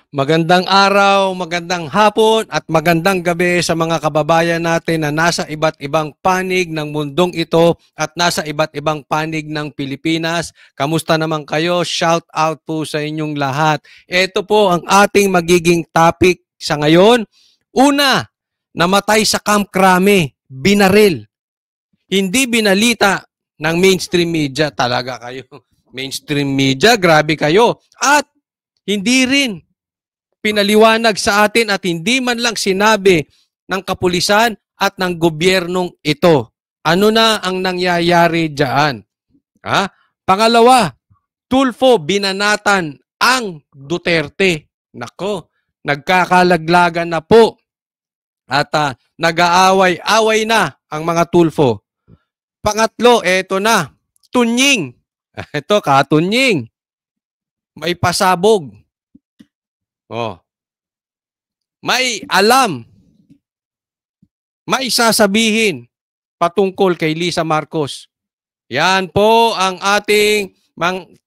Magandang araw, magandang hapon at magandang gabi sa mga kababayan natin na nasa iba't ibang panig ng mundong ito at nasa iba't ibang panig ng Pilipinas. Kamusta naman kayo? Shout out po sa inyong lahat. Ito po ang ating magiging topic sa ngayon. Una, namatay sa Camp Crame, binaril. Hindi binalita ng mainstream media. Talaga kayo. Mainstream media, grabe kayo. At hindi rin pinaliwanag sa atin at hindi man lang sinabi ng kapulisan at ng gobyernong ito. Ano na ang nangyayari diyan? Pangalawa, Tulfo binanatan ang Duterte. Nako, nagkakalaglagan na po at nag-aaway-away na ang mga Tulfo. Pangatlo, eto na, Tunying. Ito, katunying. May pasabog. May alam, may sasabihin patungkol kay Lisa Marcos. Yan po ang ating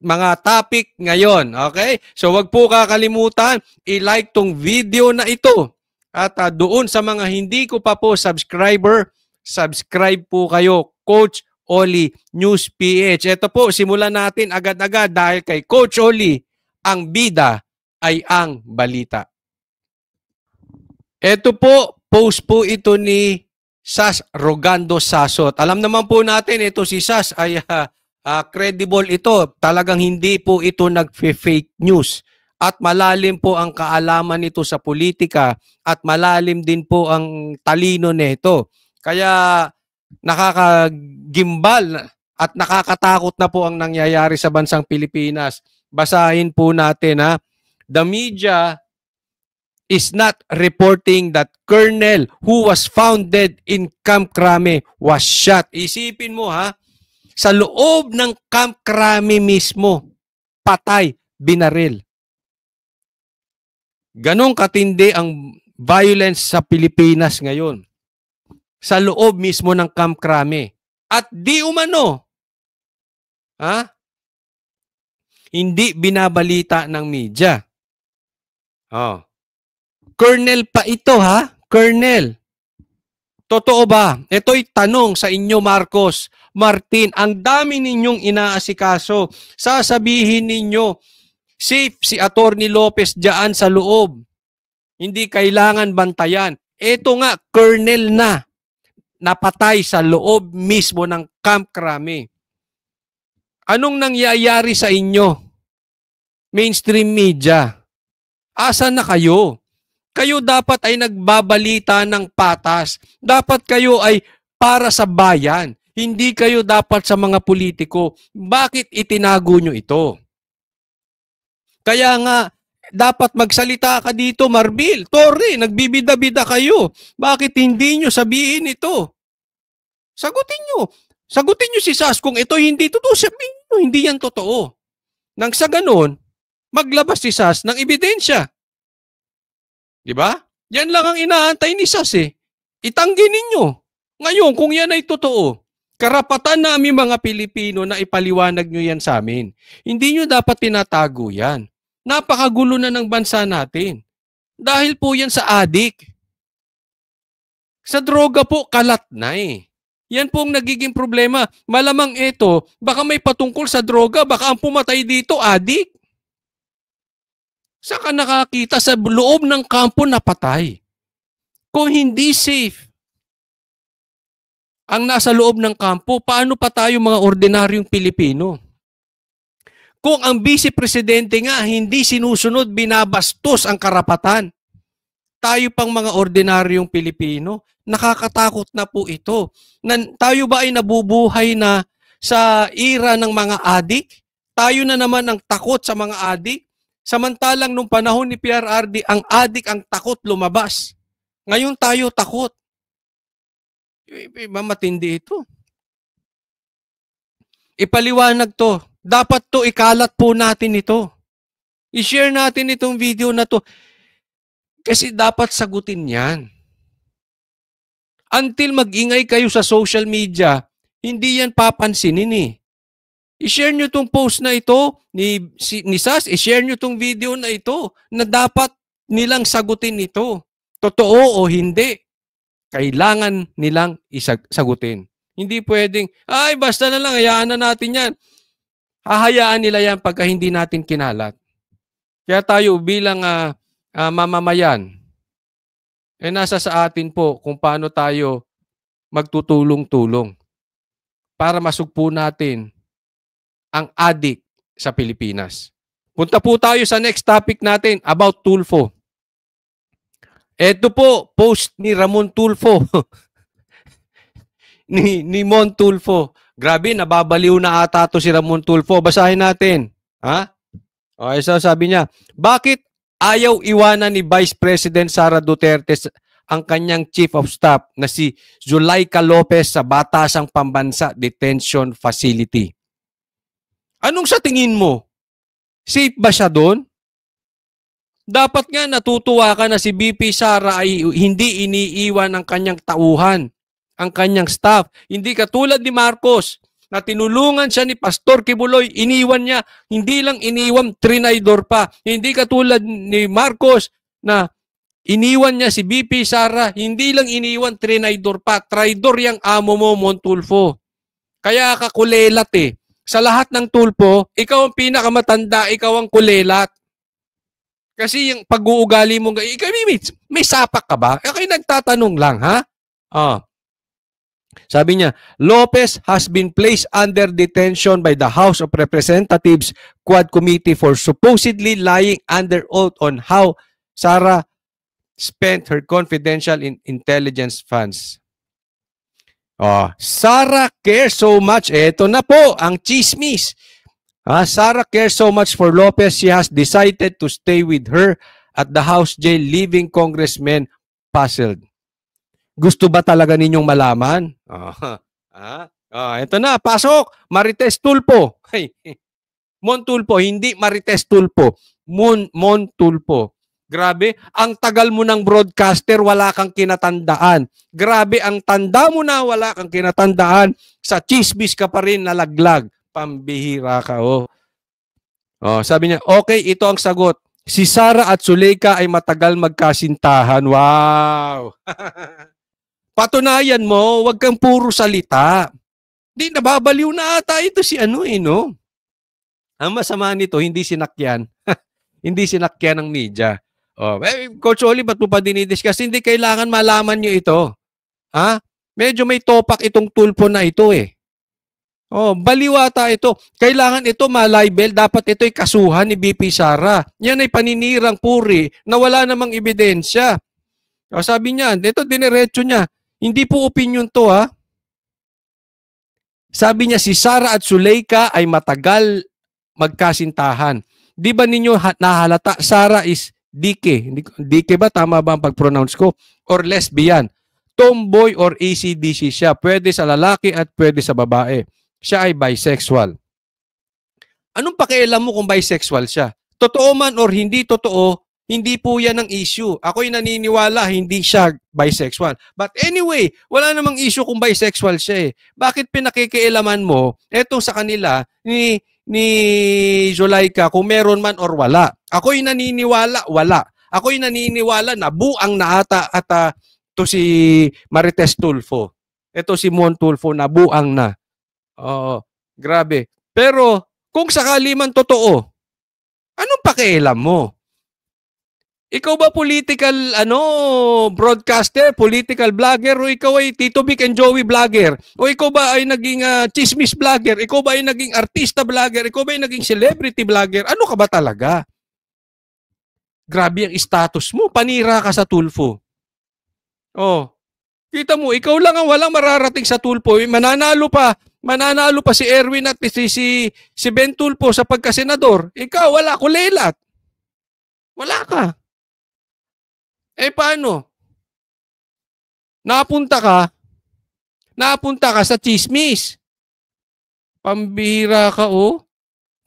mga topic ngayon. Okay? So wag po kakalimutan, i-like tong video na ito. At doon sa mga hindi ko pa po subscriber, subscribe po kayo. Coach Oli News PH. Ito po, simulan natin agad-agad dahil kay Coach Oli, ang bida ay ang balita. Ito po, post po ito ni Sas Rogando Sasot. Alam naman po natin, ito si Sas ay credible ito. Talagang hindi po ito nag-fake news. At malalim po ang kaalaman nito sa politika at malalim din po ang talino nito. Kaya nakakagimbal at nakakatakot na po ang nangyayari sa bansang Pilipinas. Basahin po natin The media is not reporting that Colonel who was found dead in Camp Crame was shot. Isipin mo sa loob ng Camp Crame mismo, patay, binaril. Ganong katindi ang violence sa Pilipinas ngayon. Sa loob mismo ng Camp Crame. At di umano, hindi binabalita ng media. Colonel pa ito Colonel. Totoo ba? Ito'y tanong sa inyo Marcos, Martin, ang dami ninyong inaasikaso. Sasabihin ninyo, safe si Attorney Lopez diyan sa loob. Hindi kailangan bantayan. Ito nga, Colonel na. Napatay sa loob mismo ng Camp Crame. Anong nangyayari sa inyo? Mainstream media. Asan na kayo? Kayo dapat ay nagbabalita ng patas. Dapat kayo ay para sa bayan. Hindi kayo dapat sa mga politiko. Bakit itinago nyo ito? Kaya nga, dapat magsalita ka dito, Marbil. Torre, nagbibida-bida kayo. Bakit hindi nyo sabihin ito? Sagutin nyo. Sagutin nyo si Sas kung ito hindi totoo. Sabihin nyo, hindi yan totoo. Nang sa ganon, maglabas si Sas ng ebidensya. Diba? Yan lang ang inaantay ni Sas Itanggi ninyo. Ngayon, kung yan ay totoo, karapatan namin mga Pilipino na ipaliwanag nyo yan sa amin. Hindi nyo dapat tinatago yan. Napakagulo na ng bansa natin. Dahil po yan sa adik. Sa droga po, kalat na Yan po ang nagiging problema. Malamang ito, baka may patungkol sa droga, baka ang pumatay dito, adik. Saka nakakita sa loob ng kampo na patay. Kung hindi safe ang nasa loob ng kampo, paano pa tayo mga ordinaryong Pilipino? Kung ang vice-presidente nga hindi sinusunod, binabastos ang karapatan, tayo pang mga ordinaryong Pilipino, nakakatakot na po ito. Tayo ba ay nabubuhay na sa era ng mga adik? Tayo na naman ang takot sa mga adik? Samantalang nung panahon ni PRRD, ang adik ang takot lumabas. Ngayon tayo takot. Matindi ito. Ipaliwanag to. Dapat to ikalat po natin ito. I-share natin itong video na to. Kasi dapat sagutin yan. Until mag-ingay kayo sa social media, hindi yan papansinin I-share nyo tong post na ito ni Sas, i-share nyo tong video na ito na dapat nilang sagutin ito. Totoo o hindi, kailangan nilang isagutin. Hindi pwedeng, ay basta na lang, hayaan na natin yan. Hahayaan nila yan pagka hindi natin kinalat. Kaya tayo bilang mamamayan, nasa sa atin po kung paano tayo magtutulong-tulong para masugpo natin ang adik sa Pilipinas. Punta po tayo sa next topic natin about Tulfo. Ito po, post ni Ramon Tulfo. ni Mon Tulfo. Grabe, nababaliw na ata to si Ramon Tulfo. Basahin natin. Ha? Okay, so sabi niya, bakit ayaw iwanan ni Vice President Sara Duterte ang kanyang Chief of Staff na si Zulaika Lopez sa Batasang Pambansa Detention Facility? Anong sa tingin mo? Safe ba siya doon? Dapat nga natutuwa ka na si BP Sara ay hindi iniiwan ang kanyang tauhan, ang kanyang staff. Hindi katulad ni Marcos na tinulungan siya ni Pastor Kibuloy, iniwan niya, hindi lang iniwan, trinidor pa. Hindi katulad ni Marcos na iniwan niya si BP Sara, hindi lang iniwan, trinidor pa. Traidor yung amo mo, Montulfo. Kaya ka kulelat eh. Sa lahat ng Tulfo, ikaw ang pinakamatanda, ikaw ang kulelat. Kasi yung pag-uugali mo, ikaw, may sapak ka ba? Okay, nagtatanong lang, ha? Sabi niya, Lopez has been placed under detention by the House of Representatives Quad Committee for supposedly lying under oath on how Sara spent her confidential intelligence funds. Sara cares so much. Ito na po ang chismis. Sara cares so much for Lopez, she has decided to stay with her at the House jail, leaving Congressman puzzled. Gusto ba talaga ninyong malaman? Ito na, pasok. Marites Tulfo. Mon Tulfo, hindi Marites Tulfo. Mon Tulfo. Grabe, ang tagal mo ng broadcaster, wala kang kinatandaan. Grabe, ang tanda mo na, wala kang kinatandaan. Sa chismis ka pa rin nalaglag. Pambihira ka, sabi niya, okay, ito ang sagot. Si Sara at Zulaika ay matagal magkasintahan. Wow! Patunayan mo, wag kang puro salita. Di, nababaliw na ata ito si no? Ang masama nito, hindi sinakyan. Hindi sinakyan ng media. Coach Oli, ba't mo pa dinidiscuss? Hindi kailangan malaman nyo ito. Medyo may topak itong Tulfo na ito eh. Baliwata ito. Kailangan ito malibel. Dapat ito'y kasuhan ni BP Sara. Yan ay paninirang puri na wala namang ebidensya. Sabi niya, ito dinerecho niya. Hindi po opinion to Sabi niya, si Sara at Zulaika ay matagal magkasintahan. Di ba ninyo nahalata? Sara is dike. Dike ba? Tama ba ang pag-pronounce ko? Or lesbian. Tomboy or ACDC siya. Pwede sa lalaki at pwede sa babae. Siya ay bisexual. Anong pakialam mo kung bisexual siya? Totoo man or hindi totoo, hindi po yan ang issue. Ako'y naniniwala hindi siya bisexual. But anyway, wala namang issue kung bisexual siya eh. Bakit pinakikialaman mo etong sa kanila ni Zulaika kung meron man or wala? Ako'y naniniwala, wala. Ako'y naniniwala na buang na ata at to si Marites Tulfo. Ito si Mon Tulfo na buang na. Grabe. Pero kung sakali man totoo, anong pakialam mo? Ikaw ba political broadcaster, political vlogger, o ikaw ay Tito Vic and Joey vlogger? O ikaw ba ay naging chismis vlogger? Ikaw ba ay naging artista vlogger? Ikaw ba ay naging celebrity vlogger? Ano ka ba talaga? Grabe ang status mo. Panira ka sa Tulfo. Kita mo, ikaw lang ang walang mararating sa Tulfo. Mananalo pa si Erwin at si Ben Tulfo sa pagkasenador. Ikaw, wala, kulelat. Wala ka. Paano? Napunta ka sa chismis. Pambihira ka,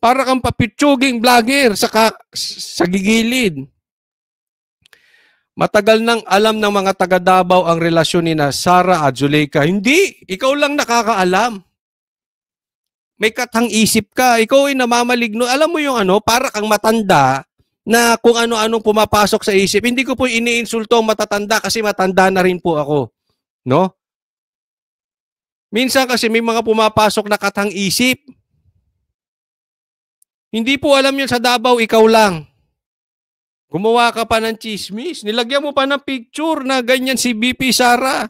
Para kang papitsuging vlogger sa gigilid. Matagal nang alam ng mga taga Davao ang relasyon ni Sara at Zulaika. Hindi, ikaw lang nakakaalam. may katang isip ka. Ikaw ay namamaligno. Alam mo yung ano, para kang matanda na kung ano-anong pumapasok sa isip. Hindi ko po iniinsulto ang matatanda kasi matanda na rin po ako. No? Minsan kasi may mga pumapasok na katang isip. Hindi po alam yan sa Davao, ikaw lang. Gumawa ka pa ng chismis. Nilagyan mo pa ng picture na ganyan si BP Sara.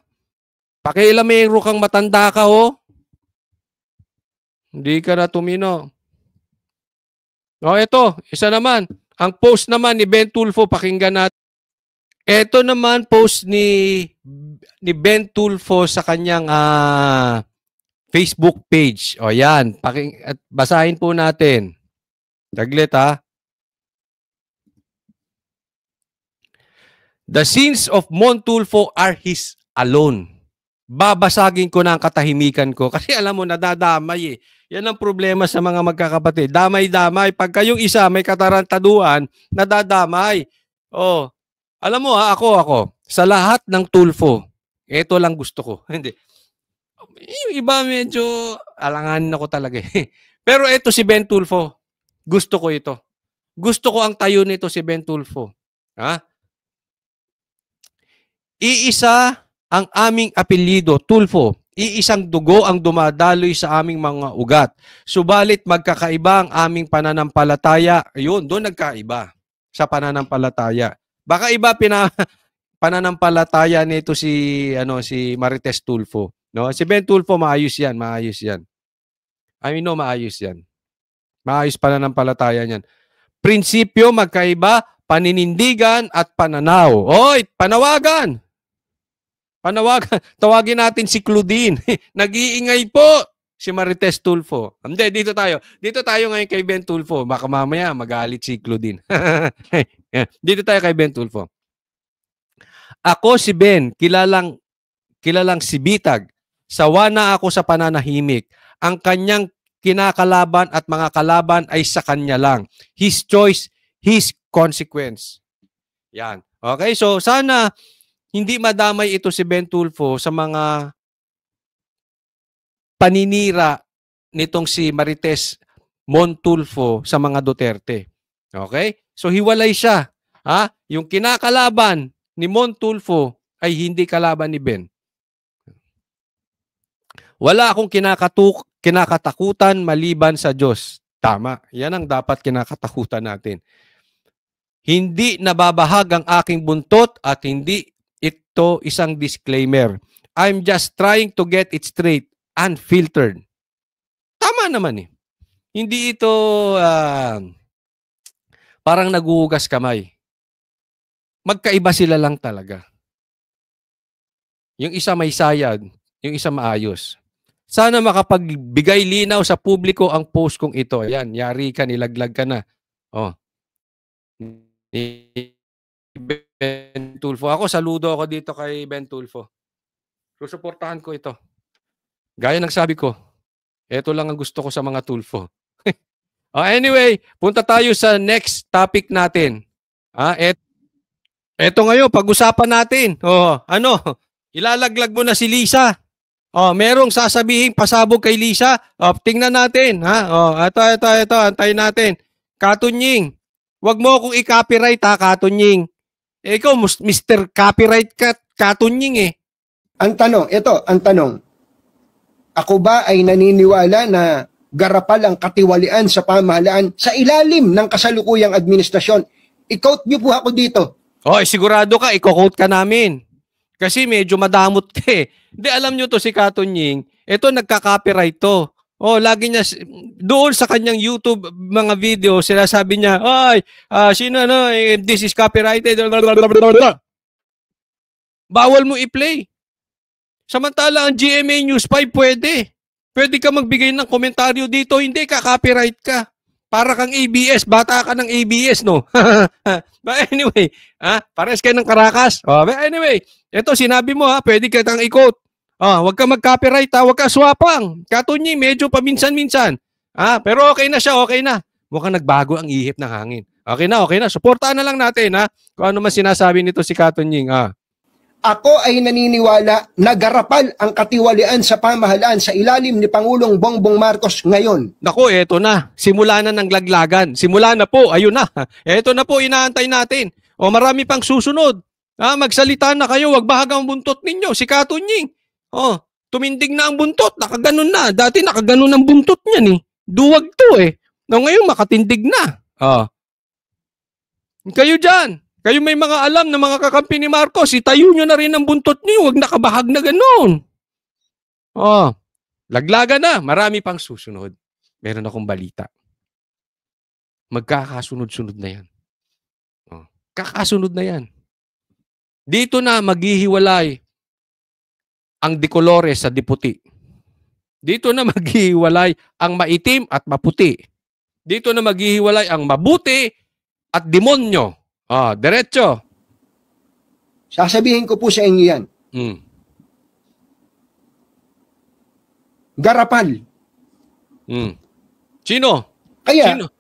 Pakialamero kang matanda ka, oh. Hindi ka na tumino. O, ito, isa naman. Ang post naman ni Ben Tulfo, pakinggan natin. Ito naman post ni Ben Tulfo sa kanyang Facebook page. O, yan. At basahin po natin. Taglit, ha. The sins of Mon Tulfo are his alone. Babasagin ko na ang katahimikan ko. Kasi alam mo, nadadamay eh. Yan ang problema sa mga magkakapatid. Damay-damay. Pag kayong isa may katarantaduhan, nadadamay. Oh, alam mo ha, ako. Sa lahat ng Tulfo, ito lang gusto ko. Hindi. Yung iba medyo alanganin ako talaga eh. Pero ito si Ben Tulfo. Gusto ko ito. Gusto ko ang tayo nito si Ben Tulfo. Ha? Iisa ang aming apelyido, Tulfo. Iisang dugo ang dumadaloy sa aming mga ugat. Subalit magkakaiba ang aming pananampalataya. Ayun, doon nagkaiba sa pananampalataya. Baka iba pananampalataya nito si Marites Tulfo, no? Si Ben Tulfo maayos 'yan. I know maayos 'yan. Maayos pananampalataya niyan. Prinsipyo magkaiba, paninindigan at pananaw. Oy, panawagan. Tawagin natin si Claudine. Nag-iingay po si Marites Tulfo. Hindi, dito tayo. Dito tayo ngayon kay Ben Tulfo. Baka mamaya magalit si Claudine. Dito tayo kay Ben Tulfo. Ako si Ben, kilalang si Bitag. Sawa na ako sa pananahimik. Ang kanyang kinakalaban at mga kalaban ay sa kanya lang. His choice, his consequence. Yan. Okay, so sana hindi madamay ito si Ben Tulfo sa mga paninira nitong si Marites Mon Tulfo sa mga Duterte. Okay? So hiwalay siya. Ha? Yung kinakalaban ni Mon Tulfo ay hindi kalaban ni Ben. Wala akong kinakatakutan maliban sa Diyos. Tama. Yan ang dapat kinakatakutan natin. Hindi nababahag ang aking buntot at hindi ito isang disclaimer. I'm just trying to get it straight, unfiltered. Tama naman eh. Hindi ito parang naguhugas kamay. Magkaiba sila lang talaga. Yung isa may sayad, yung isa maayos. Sana makapagbigay linaw sa publiko ang post kong ito. Ayan, yari ka, nilaglag ka na. Oh. Ben Tulfo. Ako, saludo ako dito kay Ben Tulfo. Susuportahan ko ito. Gaya ng sabi ko, ito lang ang gusto ko sa mga Tulfo. Anyway, punta tayo sa next topic natin. Ito ngayon, pag-usapan natin. Ilalaglag mo na si Lisa. Merong sasabihin pasabog kay Lisa. Tingnan natin. Ito, antayin natin. Katunying, wag mo akong i-copyright ha, Katunying. Ikaw, Mr. Copyright ka, Katunying eh. Ang tanong. Ako ba ay naniniwala na garapal ang katiwalian sa pamahalaan sa ilalim ng kasalukuyang administrasyon? I-quote niyo po ako dito. Sigurado ka, i-quote ka namin. Kasi medyo madamot ka eh. Hindi, alam nyo to si Katunying, ito nagka-copyright to. Lagi niya, doon sa kanyang YouTube mga video, sinasabi niya, this is copyrighted. Bawal mo i-play. Samantala, ang GMA News 5 pwede. Pwede ka magbigay ng komentaryo dito, hindi ka, copyright ka. Para kang ABS, bata ka ng ABS, no? But anyway, pares kayo ng Karakas. But anyway, ito sinabi mo pwede ka tang i-quote. Wag ka mag-copyright wag ka swapang. Katunying, medyo paminsan-minsan. Pero okay na siya, okay na. Mukhang nagbago ang ihip ng hangin. Okay na. Suportahan na lang natin, kung ano man sinasabi nito si Katunying, Ako ay naniniwala na garapal ang katiwalian sa pamahalaan sa ilalim ni Pangulong Bongbong Marcos ngayon. Nako, eto na. Simula na ng laglagan. Simula na po. Ayun na. Eto na po, inaantay natin. O marami pang susunod. Magsalita na kayo. Wag bahag ang buntot ninyo. Si Katunying. Tumindig na ang buntot. Nakaganon na. Dati nakaganon ang buntot niyan eh. Duwag to eh. Ngayon makatindig na. Kayo dyan. Kayo may mga alam na mga kakampi ni Marcos, itayo nyo na rin ang buntot niyo, huwag nakabahag na gano'n. Laglaga na, marami pang susunod. Meron akong balita. Magkakasunod-sunod na yan. Kakasunod na yan. Dito na maghihiwalay ang dikolores sa diputi. Dito na maghihiwalay ang maitim at maputi. Dito na maghihiwalay ang mabuti at demonyo. Diretso. Sasabihin ko po sa inyo yan. Garapal. Sino? Kaya, Sino?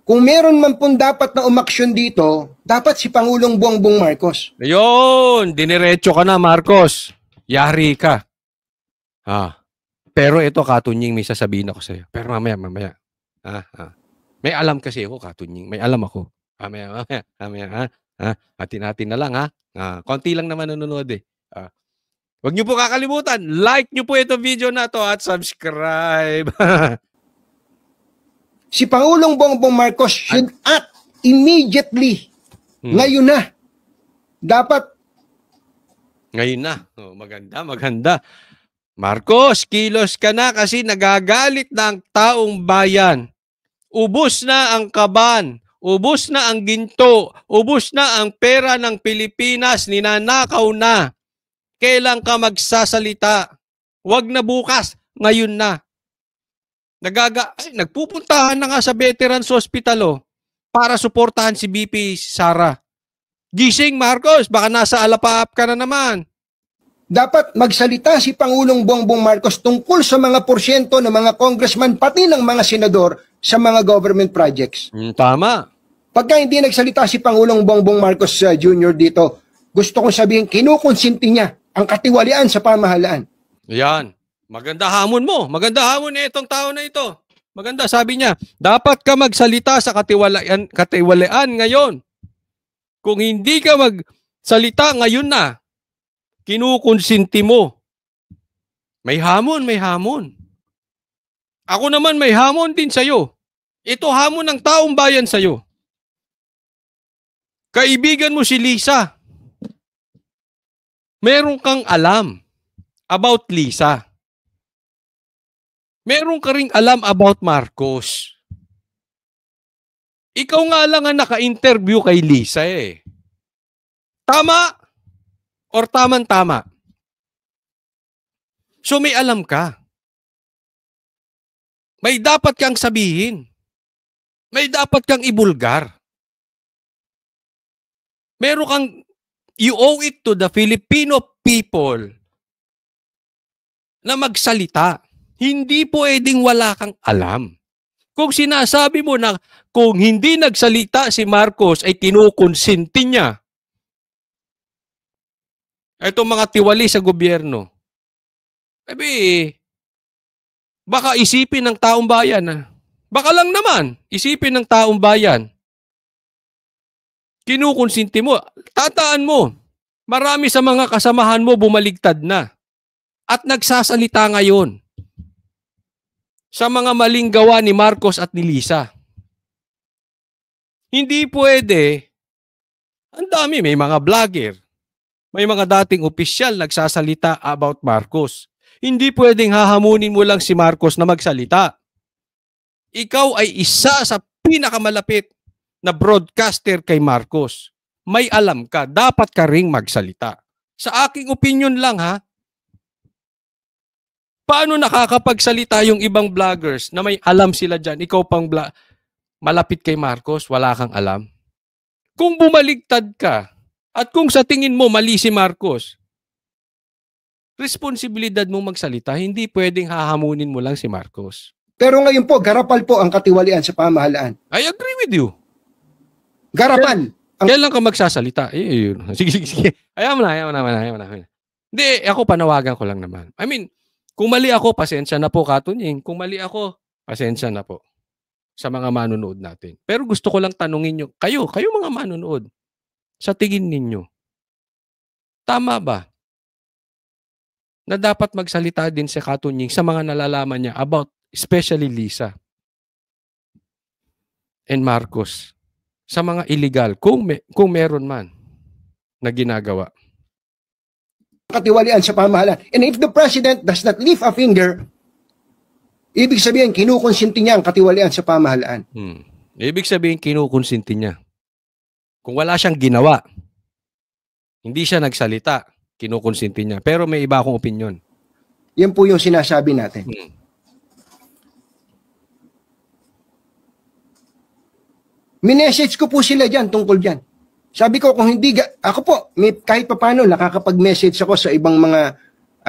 kung meron man pong dapat na umaksyon dito, dapat si Pangulong Bongbong Marcos. Ayun, diniretso ka na, Marcos. Yari ka. Pero ito, Katunying, may sasabihin ako sa'yo. Pero mamaya. May alam kasi ako, Katunying. May alam ako. Mamaya. Atin-atin na lang, ha? Konti lang naman nanonood eh. Huwag niyo po kakalimutan. Like niyo po ito video na to at subscribe. Si Pangulong Bongbong Marcos should act immediately. Ngayon na. Dapat. Ngayon na. Maganda. Marcos, kilos ka na kasi nagagalit na ang taong bayan. Ubos na ang kaban. Ubos na ang ginto, ubos na ang pera ng Pilipinas, ninanakaw na. Kailan ka magsasalita? Huwag na bukas, ngayon na. Nagpupuntahan na nga sa Veterans Hospital para suportahan si BP Sara. Gising, Marcos, baka nasa alapaap ka na naman. Dapat magsalita si Pangulong Bongbong Marcos tungkol sa mga porsyento ng mga congressman pati ng mga senador sa mga government projects. Tama. Pagka hindi nagsalita si Pangulong Bongbong Marcos Jr. dito, gusto kong sabihin, kinukonsinti niya ang katiwalian sa pamahalaan. Yan. Maganda hamon mo. Maganda hamon na itong tao na ito. Maganda, sabi niya, dapat ka magsalita sa katiwalian ngayon. Kung hindi ka magsalita ngayon na, kinukonsinti mo. May hamon. Ako naman may hamon din sa'yo. Ito hamon ng taong bayan sa'yo. Kaibigan mo si Lisa. Meron kang alam about Lisa. Meron ka ring alam about Marcos. Ikaw nga lang ang naka-interview kay Lisa eh. Tama? Or tamang-tama? So may alam ka. May dapat kang sabihin. May dapat kang ibulgar. Meron kang, you owe it to the Filipino people na magsalita. Hindi pwedeng wala kang alam. Kung sinasabi mo na kung hindi nagsalita si Marcos ay kinukonsinti niya. Itong mga tiwali sa gobyerno. Baka isipin ng taong bayan. Baka lang naman, isipin ng taong bayan. Kinukonsinti mo. Tataan mo, marami sa mga kasamahan mo bumaligtad na. At nagsasalita ngayon sa mga maling gawa ni Marcos at ni Lisa. Hindi pwede. Ang dami, may mga vlogger. May mga dating opisyal nagsasalita about Marcos. Hindi pwedeng hahamunin mo lang si Marcos na magsalita. Ikaw ay isa sa pinakamalapit na broadcaster kay Marcos. May alam ka, dapat ka ring magsalita. Sa aking opinion lang ha, paano nakakapagsalita yung ibang vloggers na may alam sila dyan? Ikaw pang malapit kay Marcos, wala kang alam. Kung bumaligtad ka, at kung sa tingin mo mali si Marcos, responsibilidad mong magsalita, hindi pwedeng hahamunin mo lang si Marcos. Pero ngayon po, garapal po ang katiwalian sa pamahalaan. I agree with you. Garapal Kailan ka magsasalita? Yun. Sige. Ayaw mo na. Hindi, ako panawagan ko lang naman. I mean, kung mali ako, pasensya na po, Katunying. Kung mali ako, pasensya na po sa mga manunood natin. Pero gusto ko lang tanungin nyo, kayo mga manunood, sa tingin ninyo, tama ba na dapat magsalita din si Katunying sa mga nalalaman niya about especially Lisa and Marcos sa mga illegal kung meron man na ginagawa? Katiwalian sa pamahalaan. And if the president does not lift a finger, ibig sabihin, kinukonsinti niya ang katiwalian sa pamahalaan. Ibig sabihin, kinukonsinti niya. Kung wala siyang ginawa, hindi siya nagsalita, kinukonsinti niya. Pero may iba akong opinion. Yan po yung sinasabi natin. Minessage ko po sila dyan tungkol dyan. Sabi ko, kung hindi, ako po, kahit papano, nakakapag-message ako sa ibang mga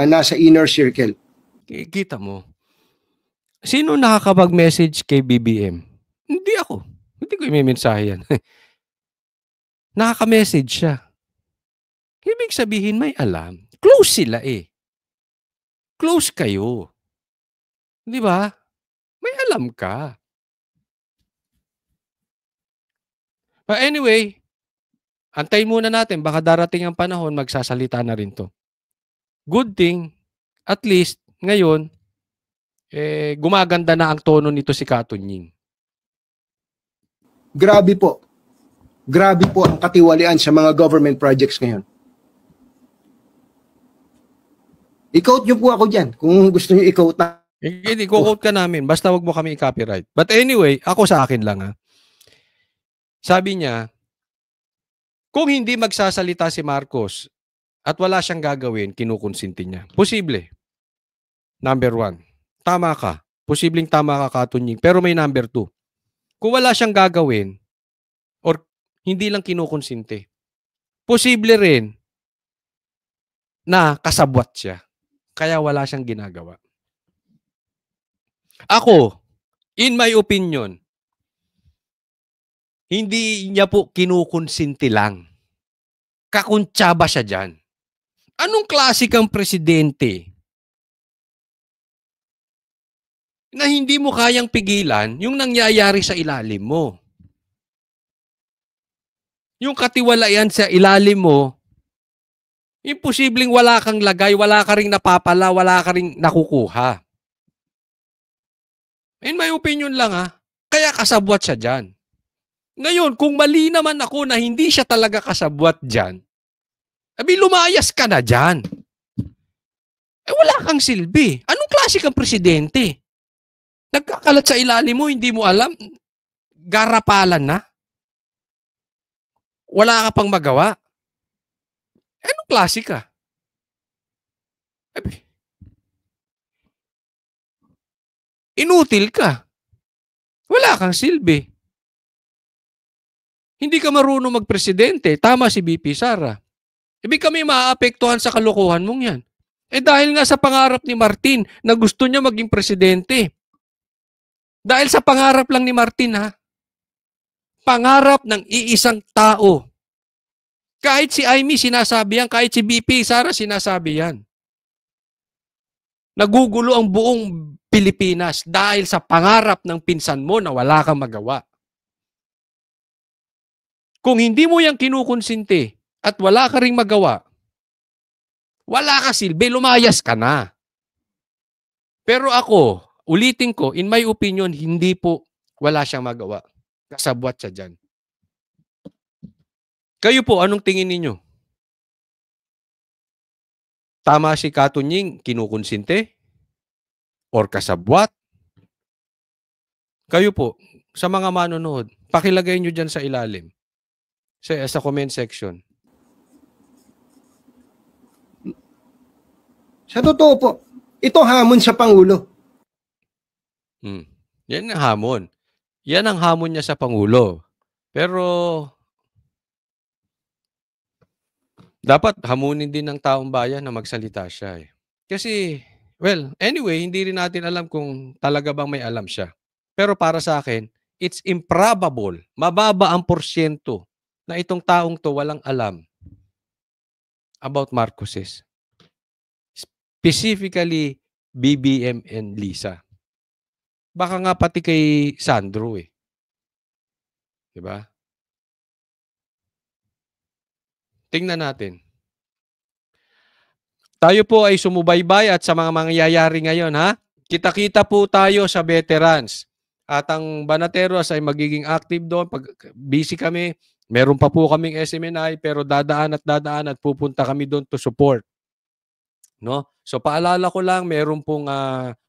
nasa inner circle. Kita mo. Sino nakakapag-message kay BBM? Hindi ako. Hindi ko i-mensahe yan. Nakaka-message siya. Ibig sabihin may alam. Close sila eh. Close kayo. Di ba? May alam ka. But anyway, antayin muna natin. Baka darating ang panahon, magsasalita na rin to. Good thing, at least, ngayon, gumaganda na ang tono nito si Katunying. Grabe po. Grabe po ang katiwalian sa mga government projects ngayon. I-quote nyo po ako dyan. Kung gusto nyo i-quote na. Hindi, quote ka namin. Basta wag mo kami i-copyright. But anyway, ako sa akin lang ha. Sabi niya, kung hindi magsasalita si Marcos at wala siyang gagawin, kinukonsinti niya. Posible. Number 1. Tama ka. Posibleng tama ka, Katunying. Pero may number 2. Kung wala siyang gagawin or hindi lang kinukonsinti, posible rin na kasabwat siya. Kaya wala siyang ginagawa. Ako, in my opinion, hindi niya po kinukonsinti lang. Kakuntsaba siya dyan. Anong klase kang presidente na hindi mo kayang pigilan yung nangyayari sa ilalim mo? Yung katiwalayan sa ilalim mo, imposibleng wala kang lagay, wala ka ring napapala, wala ka ring nakukuha. In my opinion lang ha, kaya kasabwat siya dyan. Ngayon, kung mali naman ako na hindi siya talaga kasabwat dyan, abi lumayas ka na dyan. Wala kang silbi. Anong klase kang presidente? Nagkakalat sa ilalim mo, hindi mo alam, garapalan na. Wala ka pang magawa. Anong klase ka? Inutil ka. Wala kang silbi. Hindi ka marunong magpresidente. Tama si BP Sara. Ibig kami maaapektuhan sa kalokohan mong yan. Dahil nga sa pangarap ni Martin na gusto niya maging presidente. Dahil sa pangarap lang ni Martin ha. Pangarap ng iisang tao. Kahit si Amy sinasabi yan, kahit si BP Sara sinasabi yan. Nagugulo ang buong Pilipinas dahil sa pangarap ng pinsan mo na wala kang magawa. Kung hindi mo yan kinukonsinti at wala ka ring magawa, wala ka silbi, lumayas ka na. Pero ako, ulitin ko, in my opinion, hindi po wala siyang magawa. Kasabwat siya dyan. Kayo po, anong tingin ninyo? Tama si Katunying, kinukonsinti? Or kasabwat? Kayo po, sa mga manonood, pakilagay nyo dyan sa ilalim. Sa comment section. Sa totoo po, ito hamon sa Pangulo. Yan ang hamon. Yan ang hamon niya sa Pangulo. Pero dapat hamunin din ng taong bayan na magsalita siya eh. Kasi, well, anyway, hindi rin natin alam kung talaga bang may alam siya. Pero para sa akin, it's improbable. Mababa ang porsyento na itong taong to walang alam about Marcoses. Specifically, BBM and Lisa. Baka nga pati kay Sandro eh. Diba? Tingnan natin. Tayo po ay sumubaybay at sa mga mangyayari ngayon, ha? Kita-kita po tayo sa veterans. At ang Banateros ay magiging active doon. Pag busy kami, meron pa po kaming SMNI, pero dadaan at pupunta kami doon to support. No? So paalala ko lang, meron pong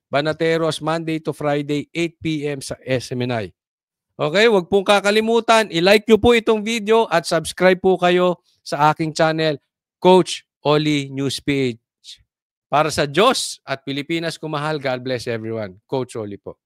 Banateros Monday to Friday, 8 p.m. sa SMNI. Okay, wag pong kakalimutan, i-like nyo po itong video at subscribe po kayo sa aking channel, Coach Oli Newspage. Para sa Diyos at Pilipinas kumahal, God bless everyone. Coach Oli po.